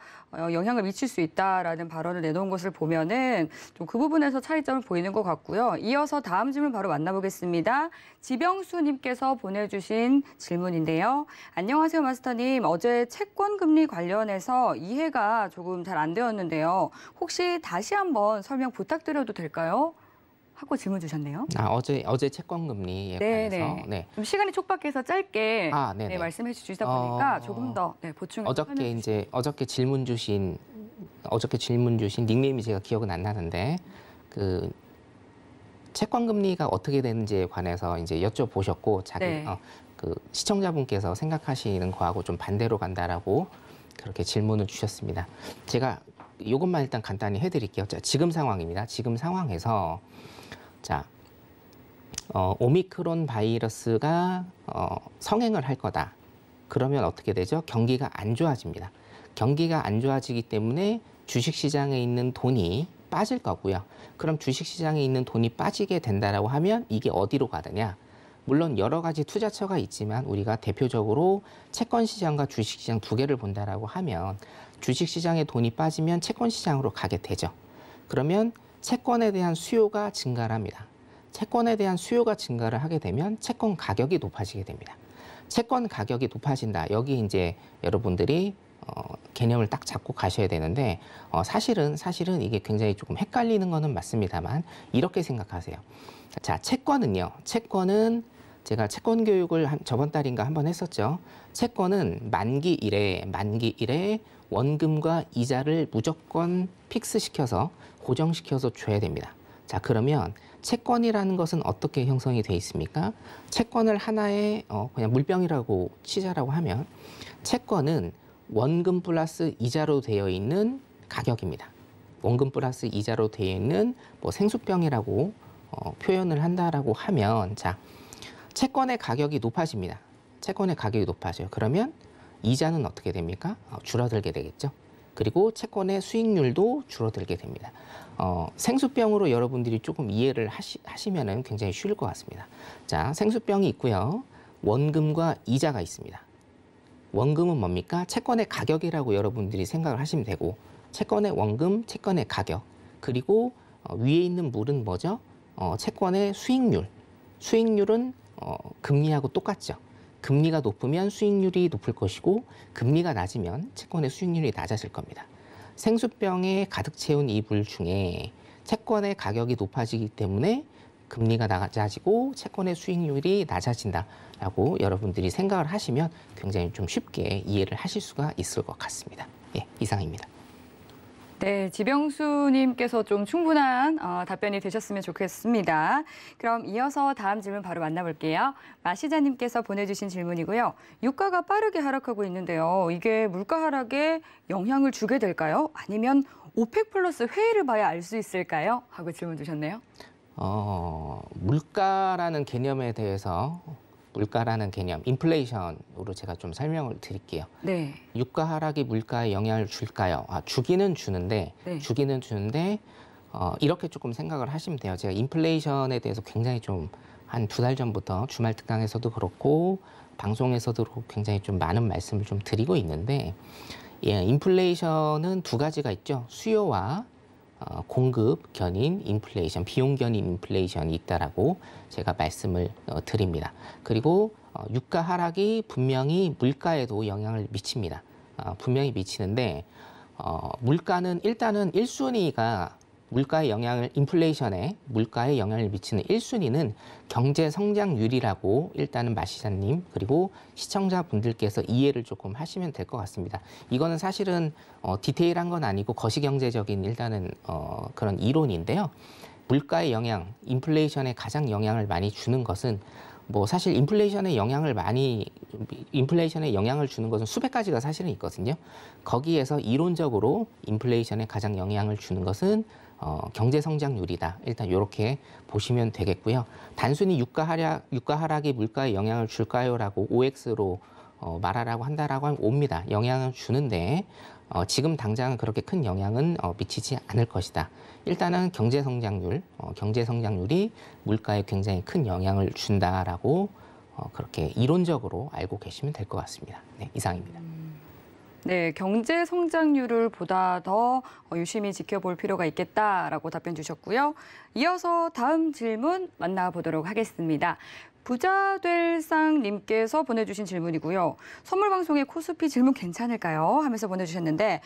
영향을 미칠 수 있다라는 발언을 내놓은 것을 보면은 좀 그 부분에서 차이점을 보이는 것 같고요. 이어서 다음 질문 바로 만나보겠습니다. 지병수님께서 보내주신 질문인데요. 안녕하세요, 마스터님. 어제 채권 금리 관련해서 이해가 조금 잘 안 되었는데요. 혹시 다시 한번 설명 부탁드려도 될까요? 하고 질문 주셨네요. 어제 채권 금리에 관해서 네. 좀 시간이 촉박해서 짧게 네네. 말씀해 주시다 보니까 조금 더 보충해서 어저께 질문 주신 닉네임이 제가 기억은 안 나는데 그 채권 금리가 어떻게 되는지에 관해서 이제 여쭤보셨고 그 시청자분께서 생각하시는 거하고 좀 반대로 간다라고 그렇게 질문을 주셨습니다. 제가 이것만 일단 간단히 해드릴게요. 자, 지금 상황입니다. 지금 상황에서 오미크론 바이러스가 성행을 할 거다. 그러면 어떻게 되죠? 경기가 안 좋아집니다. 경기가 안 좋아지기 때문에 주식시장에 있는 돈이 빠질 거고요. 그럼 주식시장에 있는 돈이 빠지게 된다라고 하면 이게 어디로 가느냐? 물론 여러 가지 투자처가 있지만 우리가 대표적으로 채권 시장과 주식 시장 두 개를 본다라고 하면 주식 시장에 돈이 빠지면 채권 시장으로 가게 되죠. 그러면 채권에 대한 수요가 증가를 합니다. 채권에 대한 수요가 증가를 하게 되면 채권 가격이 높아지게 됩니다. 채권 가격이 높아진다. 여기 이제 여러분들이 개념을 딱 잡고 가셔야 되는데 사실은 이게 굉장히 조금 헷갈리는 거는 맞습니다만 이렇게 생각하세요. 자, 채권은요. 채권은 제가 채권 교육을 저번 달인가 한번 했었죠. 채권은 만기 일에 원금과 이자를 무조건 픽스시켜서 고정시켜서 줘야 됩니다. 자, 그러면 채권이라는 것은 어떻게 형성이 돼 있습니까? 채권을 하나의 그냥 물병이라고 치자라고 하면 채권은 원금 플러스 이자로 되어 있는 가격입니다. 원금 플러스 이자로 되어 있는 뭐 생수병이라고 표현을 한다라고 하면 자, 채권의 가격이 높아집니다. 채권의 가격이 높아져요. 그러면 이자는 어떻게 됩니까? 줄어들게 되겠죠. 그리고 채권의 수익률도 줄어들게 됩니다. 생수병으로 여러분들이 조금 이해를 하시면은 굉장히 쉬울 것 같습니다. 자, 생수병이 있고요. 원금과 이자가 있습니다. 원금은 뭡니까? 채권의 가격이라고 여러분들이 생각을 하시면 되고 채권의 원금, 채권의 가격 그리고 위에 있는 물은 뭐죠? 채권의 수익률. 수익률은 금리하고 똑같죠. 금리가 높으면 수익률이 높을 것이고 금리가 낮으면 채권의 수익률이 낮아질 겁니다. 생수병에 가득 채운 이 물 중에 채권의 가격이 높아지기 때문에 금리가 낮아지고 채권의 수익률이 낮아진다라고 여러분들이 생각을 하시면 굉장히 좀 쉽게 이해를 하실 수가 있을 것 같습니다. 예, 이상입니다. 네, 지병수님께서 좀 충분한 답변이 되셨으면 좋겠습니다. 그럼 이어서 다음 질문 바로 만나볼게요. 마시자님께서 보내주신 질문이고요. 유가가 빠르게 하락하고 있는데요. 이게 물가 하락에 영향을 주게 될까요? 아니면 오펙 플러스 회의를 봐야 알 수 있을까요? 하고 질문 주셨네요. 물가라는 개념에 대해서 물가라는 개념, 인플레이션으로 제가 좀 설명을 드릴게요. 네. 유가 하락이 물가에 영향을 줄까요? 주기는 주는데, 네. 이렇게 조금 생각을 하시면 돼요. 제가 인플레이션에 대해서 굉장히 좀 한 2달 전부터 주말 특강에서도 그렇고 방송에서도 그렇고 굉장히 좀 많은 말씀을 좀 드리고 있는데, 예, 인플레이션은 두 가지가 있죠. 수요와 공급 견인 인플레이션, 비용 견인 인플레이션이 있다라고 제가 말씀을 드립니다. 그리고 유가 하락이 분명히 물가에도 영향을 미칩니다. 분명히 미치는데 물가는 일단은 1순위가 물가의 영향을 인플레이션에 물가에 영향을 미치는 1순위는 경제 성장률이라고 일단은 마시자님 그리고 시청자분들께서 이해를 조금 하시면 될 것 같습니다. 이거는 사실은 디테일한 건 아니고 거시경제적인 일단은 그런 이론인데요. 물가의 영향, 인플레이션에 가장 영향을 많이 주는 것은 뭐 사실 인플레이션에 영향을 주는 것은 수백 가지가 사실은 있거든요. 거기에서 이론적으로 인플레이션에 가장 영향을 주는 것은 경제 성장률이다. 일단 이렇게 보시면 되겠고요. 단순히 유가 하락이 물가에 영향을 줄까요라고 OX로 말하라고 한다라고 하면 옵니다. 영향을 주는데 지금 당장은 그렇게 큰 영향은 미치지 않을 것이다. 일단은 경제 성장률이 물가에 굉장히 큰 영향을 준다라고 그렇게 이론적으로 알고 계시면 될 것 같습니다. 네, 이상입니다. 네, 경제 성장률을 보다 더 유심히 지켜볼 필요가 있겠다라고 답변 주셨고요. 이어서 다음 질문 만나보도록 하겠습니다. 부자될상님께서 보내주신 질문이고요. 선물 방송에 코스피 질문 괜찮을까요? 하면서 보내주셨는데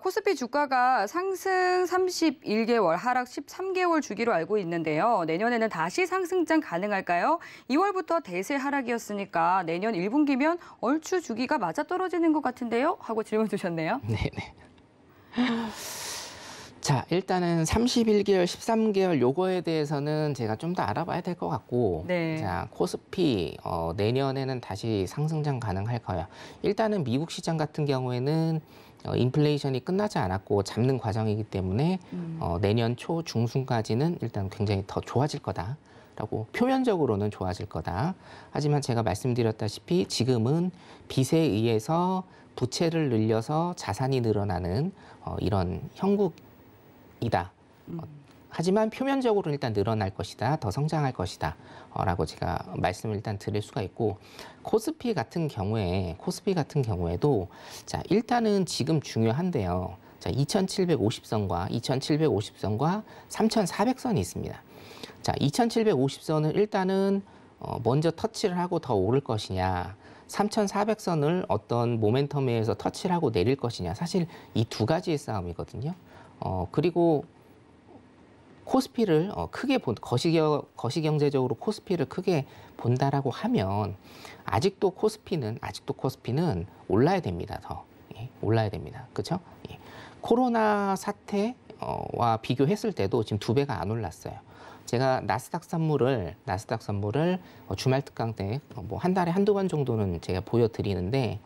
코스피 주가가 상승 31개월, 하락 13개월 주기로 알고 있는데요. 내년에는 다시 상승장 가능할까요? 2월부터 대세 하락이었으니까 내년 1분기면 얼추 주기가 맞아떨어지는 것 같은데요? 하고 질문 주셨네요. 네네. 자, 일단은 31개월, 13개월 요거에 대해서는 제가 좀 더 알아봐야 될 것 같고 네. 자, 코스피 내년에는 다시 상승장 가능할까요? 일단은 미국 시장 같은 경우에는 인플레이션이 끝나지 않았고 잡는 과정이기 때문에 내년 초 중순까지는 일단 굉장히 더 좋아질 거다라고 표면적으로는 좋아질 거다. 하지만 제가 말씀드렸다시피 지금은 빚에 의해서 부채를 늘려서 자산이 늘어나는 이런 형국이다. 하지만 표면적으로 일단 늘어날 것이다, 더 성장할 것이다 라고 제가 말씀을 일단 드릴 수가 있고, 코스피 같은 경우에도 자, 일단은 지금 중요한데요. 자, 2750선과 2750선과 3400선이 있습니다. 자, 2750선을 일단은 먼저 터치를 하고 더 오를 것이냐, 3400선을 어떤 모멘텀에 의해서 터치를 하고 내릴 것이냐, 사실 이 두 가지의 싸움이거든요. 그리고 코스피를 크게 거시경제적으로 코스피를 크게 본다라고 하면 아직도 코스피는 올라야 됩니다. 더 올라야 됩니다. 그렇죠? 예. 코로나 사태와 비교했을 때도 지금 2배가 안 올랐어요. 제가 나스닥 선물을 주말 특강 때 뭐 한 달에 한두 번 정도는 제가 보여드리는데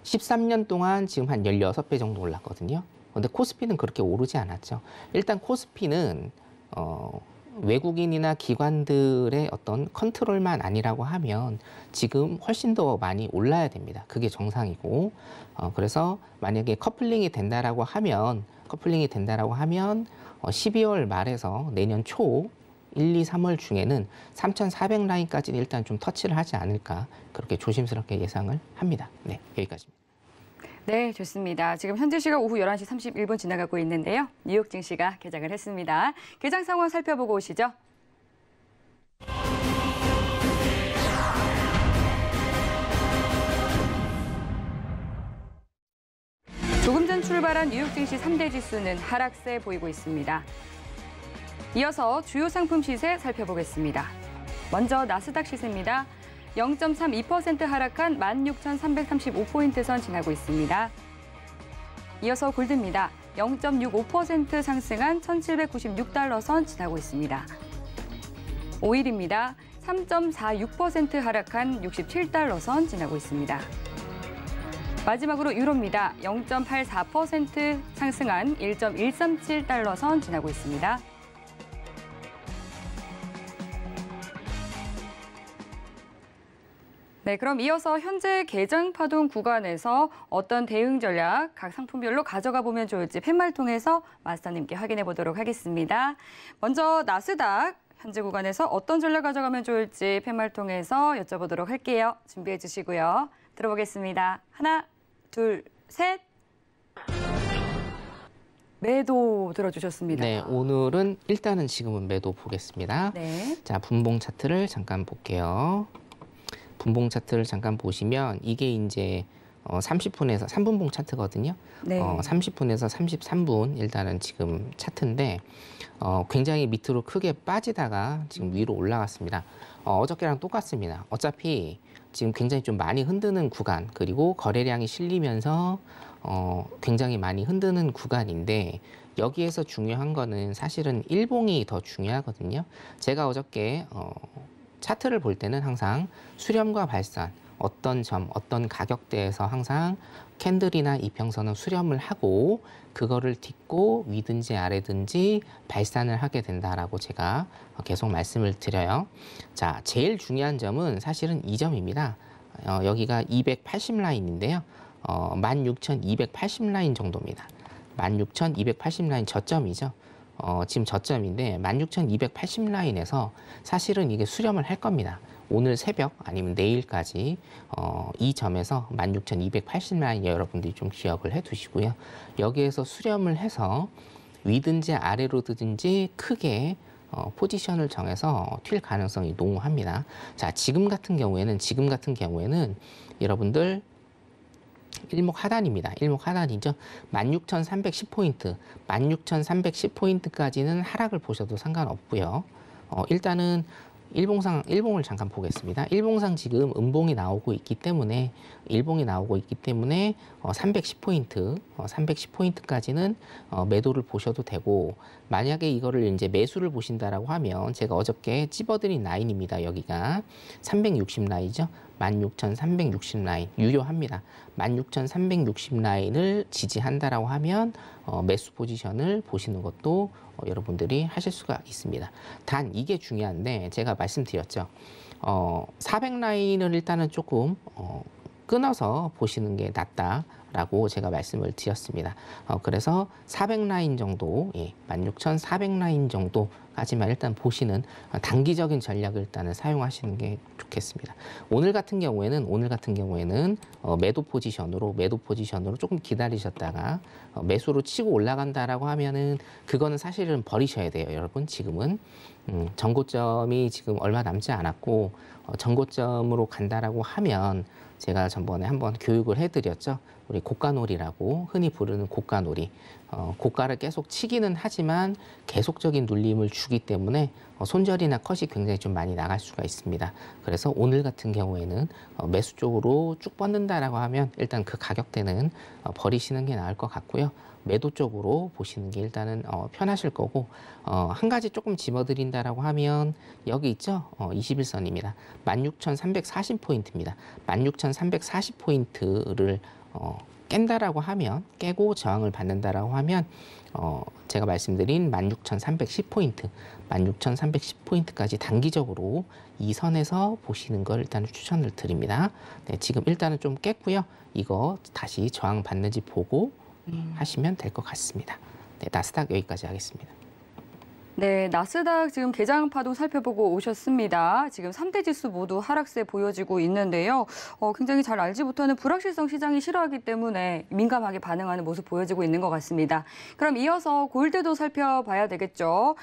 13년 동안 지금 한 16배 정도 올랐거든요. 근데 코스피는 그렇게 오르지 않았죠. 일단 코스피는 외국인이나 기관들의 어떤 컨트롤만 아니라고 하면 지금 훨씬 더 많이 올라야 됩니다. 그게 정상이고, 그래서 만약에 커플링이 된다라고 하면 12월 말에서 내년 초 1, 2, 3월 중에는 3,400 라인까지는 일단 좀 터치를 하지 않을까, 그렇게 조심스럽게 예상을 합니다. 네, 여기까지입니다. 네, 좋습니다. 지금 현재 시각 오후 11시 31분 지나가고 있는데요. 뉴욕 증시가 개장을 했습니다. 개장 상황 살펴보고 오시죠. 조금 전 출발한 뉴욕 증시 3대 지수는 하락세 보이고 있습니다. 이어서 주요 상품 시세 살펴보겠습니다. 먼저 나스닥 시세입니다. 0.32% 하락한 16,335포인트 선 지나고 있습니다. 이어서 골드입니다. 0.65% 상승한 1,796달러 선 지나고 있습니다. 오일입니다. 3.46% 하락한 67달러 선 지나고 있습니다. 마지막으로 유로입니다. 0.84% 상승한 1.137달러 선 지나고 있습니다. 네, 그럼 이어서 현재 개장 파동 구간에서 어떤 대응 전략 각 상품별로 가져가 보면 좋을지 팻말 통해서 마스터님께 확인해 보도록 하겠습니다. 먼저 나스닥 현재 구간에서 어떤 전략 가져가면 좋을지 팻말 통해서 여쭤보도록 할게요. 준비해 주시고요. 들어보겠습니다. 하나, 둘, 셋. 매도 들어주셨습니다. 네, 오늘은 일단은 지금은 매도 보겠습니다. 네. 자, 분봉 차트를 잠깐 볼게요. 분봉 차트를 잠깐 보시면 이게 이제 30분에서 3분봉 차트거든요. 네. 30분에서 33분 일단은 지금 차트인데 굉장히 밑으로 크게 빠지다가 지금 위로 올라갔습니다. 어저께랑 똑같습니다. 어차피 지금 굉장히 좀 많이 흔드는 구간, 그리고 거래량이 실리면서 굉장히 많이 흔드는 구간인데, 여기에서 중요한 거는 사실은 일봉이 더 중요하거든요. 제가 어저께 차트를 볼 때는 항상 수렴과 발산, 어떤 점, 어떤 가격대에서 항상 캔들이나 이평선은 수렴을 하고 그거를 딛고 위든지 아래든지 발산을 하게 된다라고 제가 계속 말씀을 드려요. 자, 제일 중요한 점은 사실은 이 점입니다. 여기가 280 라인인데요. 16,280 라인 정도입니다. 16,280 라인 저점이죠. 지금 저점인데 16,280 라인에서 사실은 이게 수렴을 할 겁니다. 오늘 새벽 아니면 내일까지 이 점에서 16,280 라인 여러분들이 좀 기억을 해 두시고요. 여기에서 수렴을 해서 위든지 아래로든지 크게 포지션을 정해서 튈 가능성이 농후합니다. 자, 지금 같은 경우에는 여러분들 일목 하단입니다. 일목 하단이죠. 16,310포인트, 16,310포인트까지는 하락을 보셔도 상관없고요. 일단은 일봉을 잠깐 보겠습니다. 일봉상 지금 음봉이 나오고 있기 때문에 310포인트까지는 매도를 보셔도 되고, 만약에 이거를 이제 매수를 보신다라고 하면 제가 어저께 찝어드린 라인입니다. 여기가 360 라인이죠. 16,360 라인 유효합니다. 16,360 라인을 지지한다라고 하면 매수 포지션을 보시는 것도 여러분들이 하실 수가 있습니다. 단 이게 중요한데 제가 말씀드렸죠. 400 라인을 일단은 조금 끊어서 보시는 게 낫다라고 제가 말씀을 드렸습니다. 그래서 400라인 정도, 16,400라인 정도까지만 일단 보시는 단기적인 전략을 일단은 사용하시는 게 좋겠습니다. 오늘 같은 경우에는 매도 포지션으로 조금 기다리셨다가 매수로 치고 올라간다라고 하면은 그거는 사실은 버리셔야 돼요, 여러분. 지금은 전고점이 지금 얼마 남지 않았고 전고점으로 간다라고 하면 제가 전번에 한번 교육을 해드렸죠. 우리 고가놀이라고 흔히 부르는 고가놀이. 고가를 계속 치기는 하지만 계속적인 눌림을 주기 때문에 손절이나 컷이 굉장히 좀 많이 나갈 수가 있습니다. 그래서 오늘 같은 경우에는 매수 쪽으로 쭉 뻗는다라고 하면 일단 그 가격대는 버리시는 게 나을 것 같고요. 매도 쪽으로 보시는 게 일단은 편하실 거고, 한 가지 조금 집어드린다라고 하면 여기 있죠. 21선입니다. 16,340포인트입니다. 16,340포인트를 깬다라고 하면, 깨고 저항을 받는다라고 하면 제가 말씀드린 16,310포인트, 16,310포인트까지 단기적으로 이 선에서 보시는 걸 일단 추천을 드립니다. 네, 지금 일단은 좀 깼고요. 이거 다시 저항 받는지 보고 하시면 될 것 같습니다. 네, 나스닥 여기까지 하겠습니다. 네, 나스닥 지금 개장 파동 살펴보고 오셨습니다. 지금 3대 지수 모두 하락세 보여지고 있는데요. 굉장히 잘 알지 못하는 불확실성 시장이 싫어하기 때문에 민감하게 반응하는 모습 보여지고 있는 것 같습니다. 그럼 이어서 골드도 살펴봐야 되겠죠.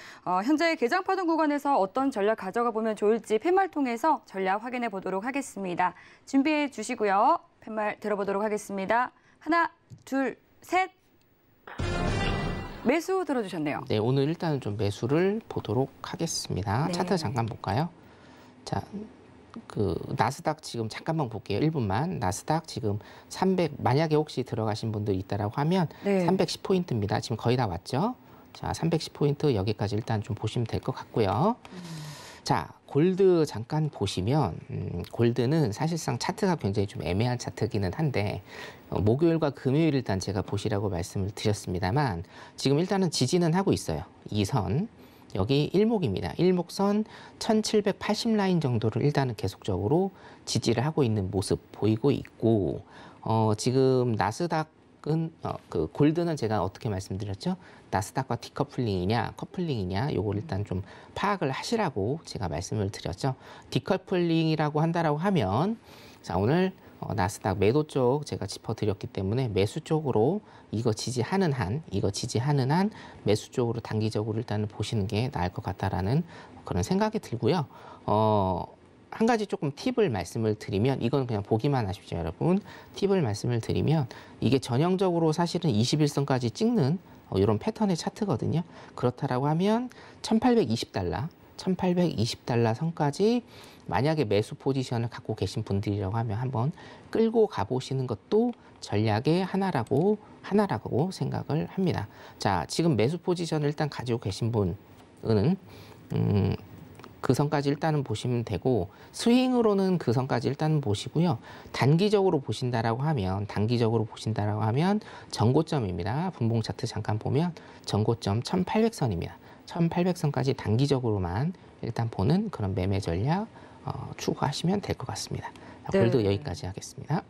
현재 개장 파동 구간에서 어떤 전략 가져가 보면 좋을지 팻말 통해서 전략 확인해 보도록 하겠습니다. 준비해 주시고요. 팻말 들어보도록 하겠습니다. 하나, 둘, 셋. 매수 들어주셨네요. 네, 오늘 일단은 좀 매수를 보도록 하겠습니다. 네. 차트 잠깐 볼까요? 자, 나스닥 지금 잠깐만 볼게요. 1분만. 나스닥 지금 300, 만약에 혹시 들어가신 분들 있다라고 하면 네. 310포인트입니다. 지금 거의 다 왔죠? 자, 310포인트 여기까지 일단 좀 보시면 될 것 같고요. 자, 골드 잠깐 보시면 골드는 사실상 차트가 굉장히 좀 애매한 차트기는 한데 목요일과 금요일 일단 제가 보시라고 말씀을 드렸습니다만 지금 일단은 지지는 하고 있어요. 이 선, 여기 일목입니다. 일목선 1780라인 정도를 일단은 계속적으로 지지를 하고 있는 모습 보이고 있고 지금 나스닥은 그 골드는 제가 어떻게 말씀드렸죠? 나스닥과 디커플링이냐 커플링이냐 요걸 일단 좀 파악을 하시라고 제가 말씀을 드렸죠. 디커플링이라고 한다라고 하면 자 오늘 나스닥 매도 쪽 제가 짚어드렸기 때문에 매수 쪽으로 이거 지지하는 한 매수 쪽으로 단기적으로 일단은 보시는 게 나을 것 같다라는 그런 생각이 들고요. 한 가지 조금 팁을 말씀을 드리면 이건 그냥 보기만 하십시오, 여러분. 팁을 말씀을 드리면 이게 전형적으로 사실은 21선까지 찍는 이런 패턴의 차트거든요. 그렇다라고 하면 1820달러 선까지 만약에 매수 포지션을 갖고 계신 분들이라고 하면 한번 끌고 가보시는 것도 전략의 하나라고 생각을 합니다. 자, 지금 매수 포지션을 일단 가지고 계신 분은 그 선까지 일단은 보시면 되고 스윙으로는 그 선까지 일단은 보시고요. 단기적으로 보신다라고 하면 전고점입니다. 분봉 차트 잠깐 보면 전고점 1800선입니다. 1800선까지 단기적으로만 일단 보는 그런 매매 전략 추구하시면 될 것 같습니다. 네. 골드 여기까지 하겠습니다.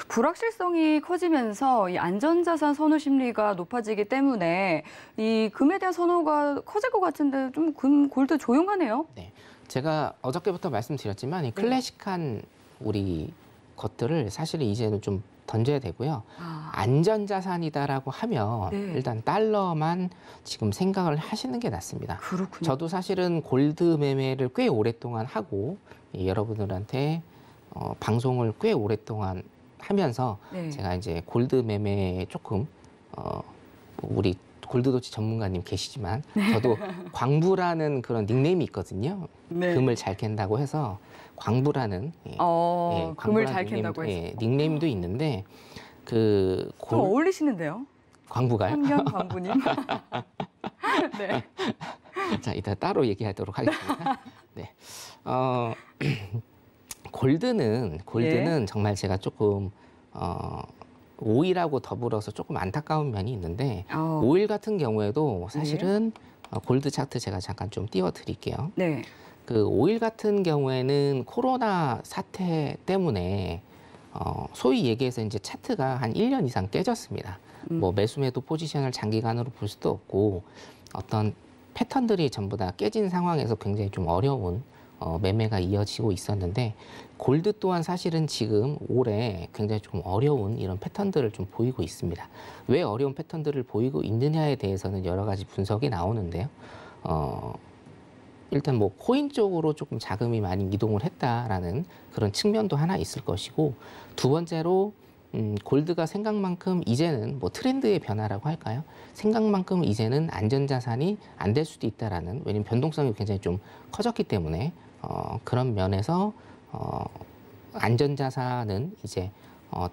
불확실성이 커지면서 이 안전자산 선호 심리가 높아지기 때문에 이 금에 대한 선호가 커질 것 같은데 좀 골드 조용하네요. 네, 제가 어저께부터 말씀드렸지만 이 클래식한 우리 것들을 사실은 이제는 좀 던져야 되고요. 안전자산이다라고 하면 네. 일단 달러만 지금 생각을 하시는 게 낫습니다. 그렇군요. 저도 사실은 골드 매매를 꽤 오랫동안 하고 여러분들한테 방송을 꽤 오랫동안 하면서 네. 제가 이제 골드 매매에 조금 우리 골드도치 전문가님 계시지만 저도 광부라는 그런 닉네임이 있거든요. 네. 금을 잘 캔다고 해서 광부라는 금을 잘 캔다고 해서. 닉네임도 있는데 좀 어울리시는데요? 광부가요? 황현 광부님. 네. 자, 이따 따로 얘기하도록 하겠습니다. 네. 골드는 정말 제가 조금 오일하고 더불어서 조금 안타까운 면이 있는데 오일 같은 경우에도 사실은 골드 차트 제가 잠깐 좀 띄워드릴게요. 네. 그 오일 같은 경우에는 코로나 사태 때문에 소위 얘기해서 이제 차트가 한 1년 이상 깨졌습니다. 뭐 매수매도 포지션을 장기간으로 볼 수도 없고 어떤 패턴들이 전부 다 깨진 상황에서 굉장히 좀 어려운 매매가 이어지고 있었는데 골드 또한 사실은 지금 올해 굉장히 좀 어려운 이런 패턴들을 좀 보이고 있습니다. 왜 어려운 패턴들을 보이고 있느냐에 대해서는 여러 가지 분석이 나오는데요. 일단 뭐 코인 쪽으로 조금 자금이 많이 이동을 했다라는 그런 측면도 하나 있을 것이고, 두 번째로 골드가 생각만큼 이제는 뭐 트렌드의 변화라고 할까요? 생각만큼 이제는 안전자산이 안 될 수도 있다라는, 왜냐면 변동성이 굉장히 좀 커졌기 때문에 그런 면에서 안전자산은 이제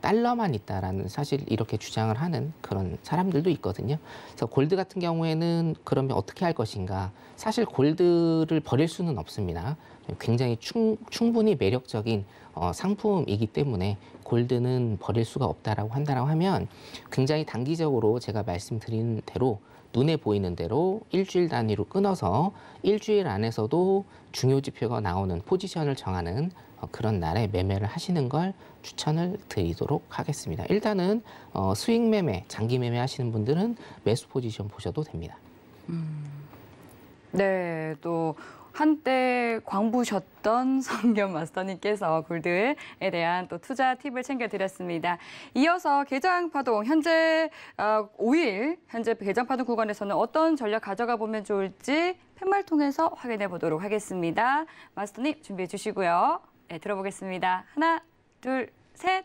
달러만 있다라는, 사실 이렇게 주장을 하는 그런 사람들도 있거든요. 그래서 골드 같은 경우에는 그러면 어떻게 할 것인가? 사실 골드를 버릴 수는 없습니다. 굉장히 충분히 매력적인 상품이기 때문에 골드는 버릴 수가 없다라고 한다라고 하면, 굉장히 단기적으로 제가 말씀드린 대로 눈에 보이는 대로 일주일 단위로 끊어서 일주일 안에서도 중요 지표가 나오는 포지션을 정하는 그런 날에 매매를 하시는 걸 추천을 드리도록 하겠습니다. 일단은 스윙 매매, 장기 매매 하시는 분들은 매수 포지션 보셔도 됩니다. 네, 또 한때 광부셨던 성겸 마스터님께서 골드에 대한 또 투자 팁을 챙겨드렸습니다. 이어서 개장파동, 현재 5일 현재 개장파동 구간에서는 어떤 전략 가져가 보면 좋을지 팻말 통해서 확인해 보도록 하겠습니다. 마스터님 준비해 주시고요. 네, 들어보겠습니다. 하나, 둘, 셋.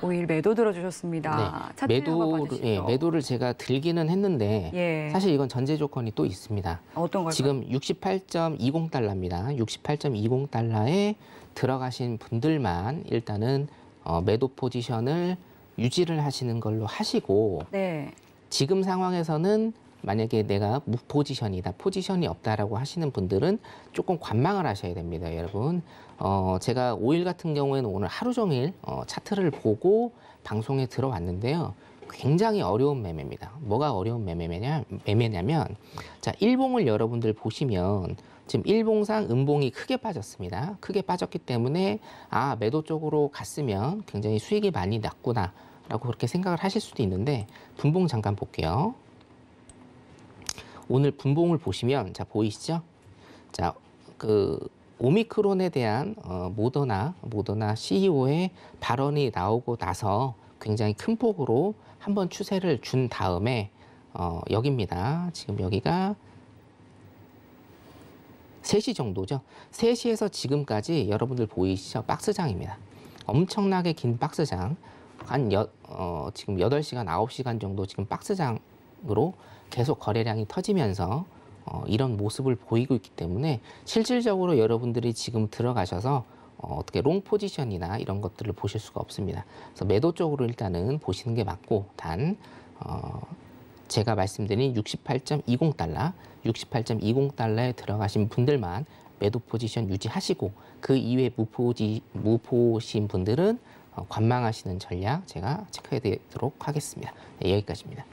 5일 매도 들어주셨습니다. 네, 매도를 제가 들기는 했는데 사실 이건 전제 조건이 또 있습니다. 어떤 걸까요? 지금 68.20달러입니다. 68.20달러에 들어가신 분들만 일단은 매도 포지션을 유지를 하시는 걸로 하시고, 지금 상황에서는 만약에 내가 무포지션이다, 포지션이 없다라고 하시는 분들은 조금 관망을 하셔야 됩니다, 여러분. 제가 5일 같은 경우에는 오늘 하루 종일 차트를 보고 방송에 들어왔는데요. 굉장히 어려운 매매입니다. 뭐가 어려운 매매냐면, 자, 일봉을 여러분들 보시면 지금 일봉상 음봉이 크게 빠졌습니다. 크게 빠졌기 때문에 매도 쪽으로 갔으면 굉장히 수익이 많이 났구나라고 그렇게 생각을 하실 수도 있는데, 분봉 잠깐 볼게요. 오늘 분봉을 보시면, 자, 보이시죠? 자, 오미크론에 대한 모더나 CEO의 발언이 나오고 나서 굉장히 큰 폭으로 한번 추세를 준 다음에 여기입니다. 지금 여기가 3시 정도죠. 3시에서 지금까지 여러분들 보이시죠? 박스장입니다. 엄청나게 긴 박스장. 지금 8시간, 9시간 정도 지금 박스장으로 계속 거래량이 터지면서 이런 모습을 보이고 있기 때문에, 실질적으로 여러분들이 지금 들어가셔서 어떻게 롱 포지션이나 이런 것들을 보실 수가 없습니다. 그래서 매도 쪽으로 일단은 보시는 게 맞고, 단 제가 말씀드린 68.20달러, 68.20달러에 들어가신 분들만 매도 포지션 유지하시고, 그 이외에 무포신 분들은 관망하시는 전략 제가 체크해 드리도록 하겠습니다. 네, 여기까지입니다.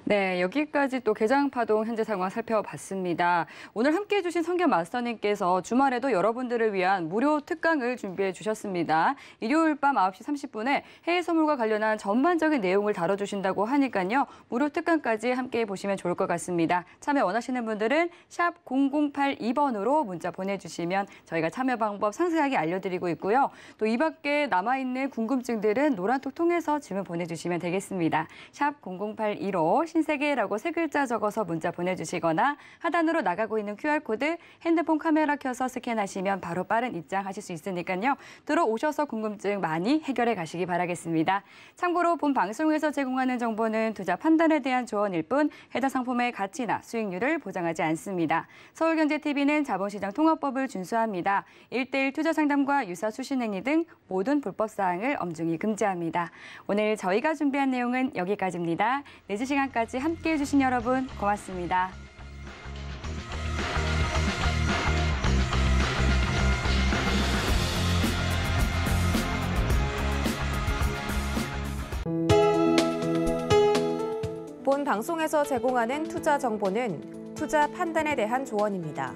네, 여기까지 또 개장파동 현재 상황 살펴봤습니다. 오늘 함께해 주신 성겸 마스터님께서 주말에도 여러분들을 위한 무료 특강을 준비해 주셨습니다. 일요일 밤 9시 30분에 해외 선물과 관련한 전반적인 내용을 다뤄주신다고 하니까요. 무료 특강까지 함께해 보시면 좋을 것 같습니다. 참여 원하시는 분들은 샵 0082번으로 문자 보내주시면 저희가 참여 방법 상세하게 알려드리고 있고요. 또 이 밖에 남아있는 궁금증들은 노란톡 통해서 질문 보내주시면 되겠습니다. 샵 0082로 신세계라고 3글자 적어서 문자 보내주시거나 하단으로 나가고 있는 QR코드 핸드폰 카메라 켜서 스캔하시면 바로 빠른 입장하실 수 있으니까요. 들어오셔서 궁금증 많이 해결해 가시기 바라겠습니다. 참고로 본 방송에서 제공하는 정보는 투자 판단에 대한 조언일 뿐 해당 상품의 가치나 수익률을 보장하지 않습니다. 서울경제TV는 자본시장 통합법을 준수합니다. 1:1 투자 상담과 유사 수신행위 등 모든 불법 사항을 엄중히 금지합니다. 오늘 저희가 준비한 내용은 여기까지입니다. 늦은 시간까지 함께해 주신 여러분 고맙습니다. 본 방송에서 제공하는 투자 정보는 투자 판단에 대한 조언입니다.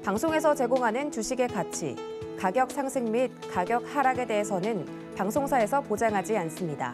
방송에서 제공하는 주식의 가치, 가격 상승 및 가격 하락에 대해서는 방송사에서 보장하지 않습니다.